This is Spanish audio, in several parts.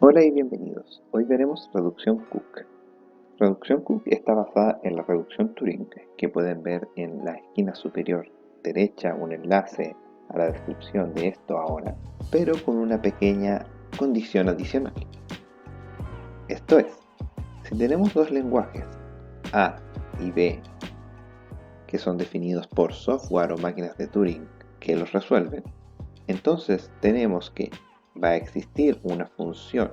Hola y bienvenidos. Hoy veremos reducción Cook. Reducción Cook está basada en la reducción Turing, que pueden ver en la esquina superior derecha un enlace a la descripción de esto ahora, pero con una pequeña condición adicional. Esto es, si tenemos dos lenguajes, A y B, que son definidos por software o máquinas de Turing que los resuelven, entonces tenemos que va a existir una función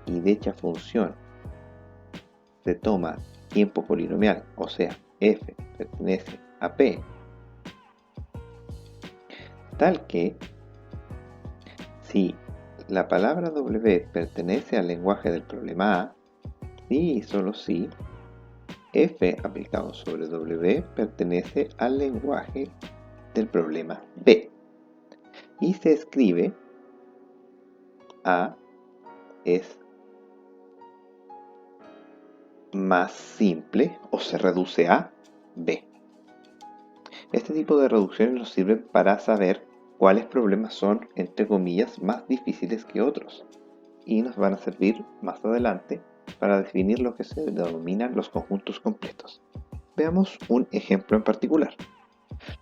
y dicha función se toma tiempo polinomial, o sea, f pertenece a p, tal que si la palabra w pertenece al lenguaje del problema A, si y solo si f aplicado sobre w pertenece al lenguaje del problema B. Y se escribe A es más simple o se reduce a B. Este tipo de reducciones nos sirven para saber cuáles problemas son, entre comillas, más difíciles que otros, y nos van a servir más adelante para definir lo que se denominan los conjuntos completos. Veamos un ejemplo en particular.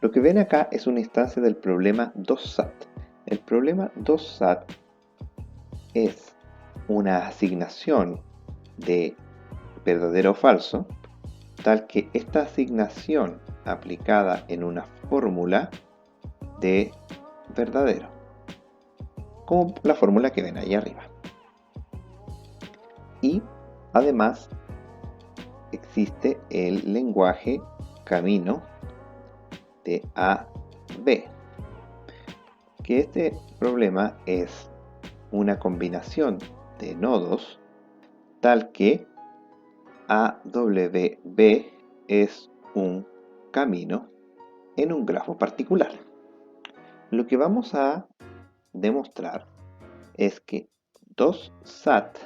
Lo que ven acá es una instancia del problema 2SAT. El problema 2SAT es una asignación de verdadero o falso, tal que esta asignación aplicada en una fórmula de verdadero, como la fórmula que ven ahí arriba. Y además existe el lenguaje camino de A, B, que este problema es una combinación de nodos tal que AWB es un camino en un grafo particular. Lo que vamos a demostrar es que 2SAT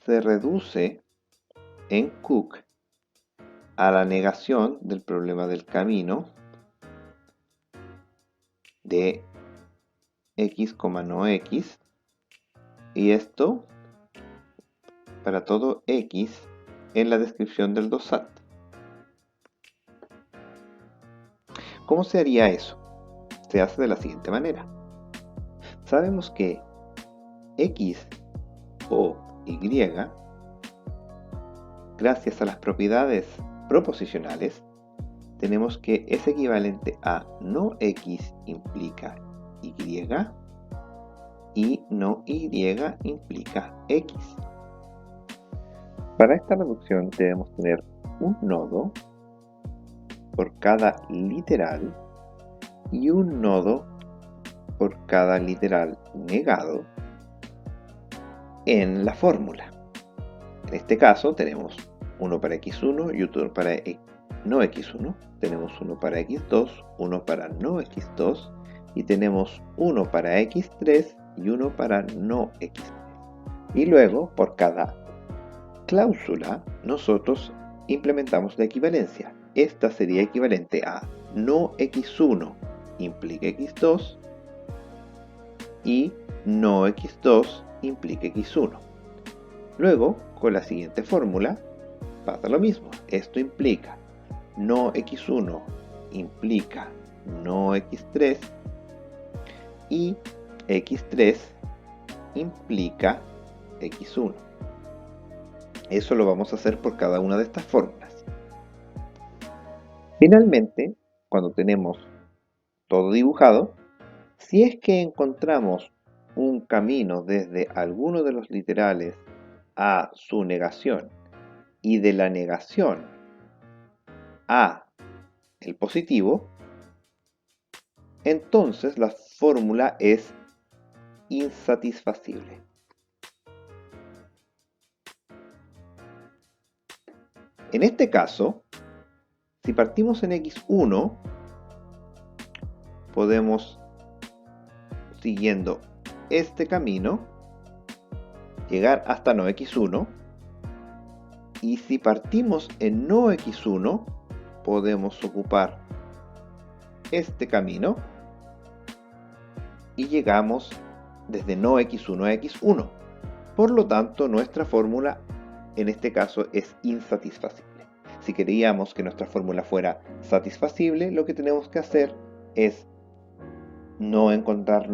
se reduce en Cook a la negación del problema del camino de x, no x, y esto para todo x en la descripción del 2SAT. ¿Cómo se haría eso? Se hace de la siguiente manera. Sabemos que x o y, gracias a las propiedades proposicionales, tenemos que es equivalente a no x implica y no y implica x. Para esta reducción debemos tener un nodo por cada literal y un nodo por cada literal negado en la fórmula. En este caso tenemos uno para x1 y otro para no x1, tenemos uno para x2, uno para no x2 y tenemos uno para x3 y uno para no x3. Y luego por cada cláusula nosotros implementamos la equivalencia. Esta sería equivalente a no x1 implica x2 y no x2 implica x1. Luego, con la siguiente fórmula, pasa lo mismo. Esto implica no x1 implica no x3 y x3 implica x1. Eso lo vamos a hacer por cada una de estas fórmulas. Finalmente, cuando tenemos todo dibujado, si es que encontramos un camino desde alguno de los literales a su negación y de la negación a el positivo, entonces la fórmula es insatisfacible. En este caso, si partimos en x1, podemos, siguiendo este camino, llegar hasta no x1, y si partimos en no x1, podemos ocupar este camino y llegamos desde no x1 a x1. Por lo tanto, nuestra fórmula en este caso es insatisfacible. Si queríamos que nuestra fórmula fuera satisfacible, lo que tenemos que hacer es no encontrar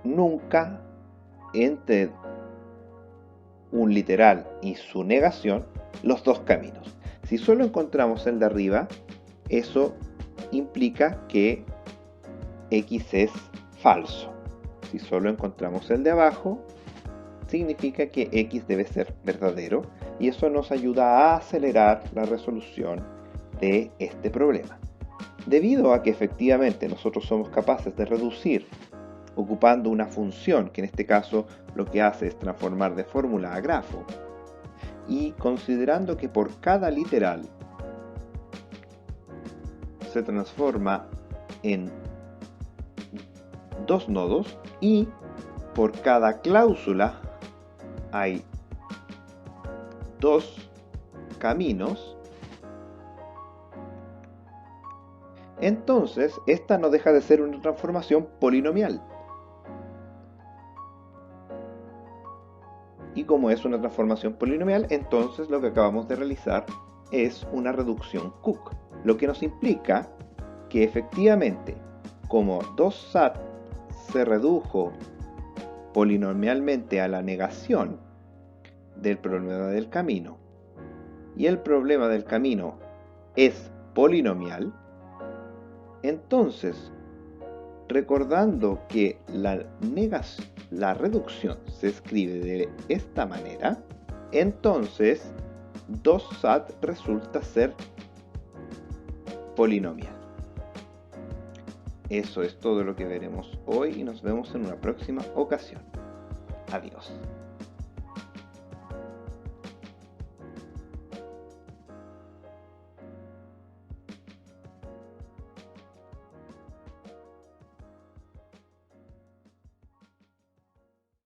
nunca entre un literal y su negación los dos caminos. Si solo encontramos el de arriba, eso implica que x es falso. Si solo encontramos el de abajo, significa que x debe ser verdadero, y eso nos ayuda a acelerar la resolución de este problema. Debido a que efectivamente nosotros somos capaces de reducir ocupando una función que en este caso lo que hace es transformar de fórmula a grafo, y considerando que por cada literal se transforma en dos nodos y por cada cláusula hay dos caminos, entonces esta no deja de ser una transformación polinomial. Y como es una transformación polinomial, entonces lo que acabamos de realizar es una reducción Cook, lo que nos implica que efectivamente, como 2SAT se redujo polinomialmente a la negación del problema del camino, y el problema del camino es polinomial, entonces, recordando que la reducción se escribe de esta manera, entonces 2SAT resulta ser polinomial. Eso es todo lo que veremos hoy y nos vemos en una próxima ocasión. Adiós.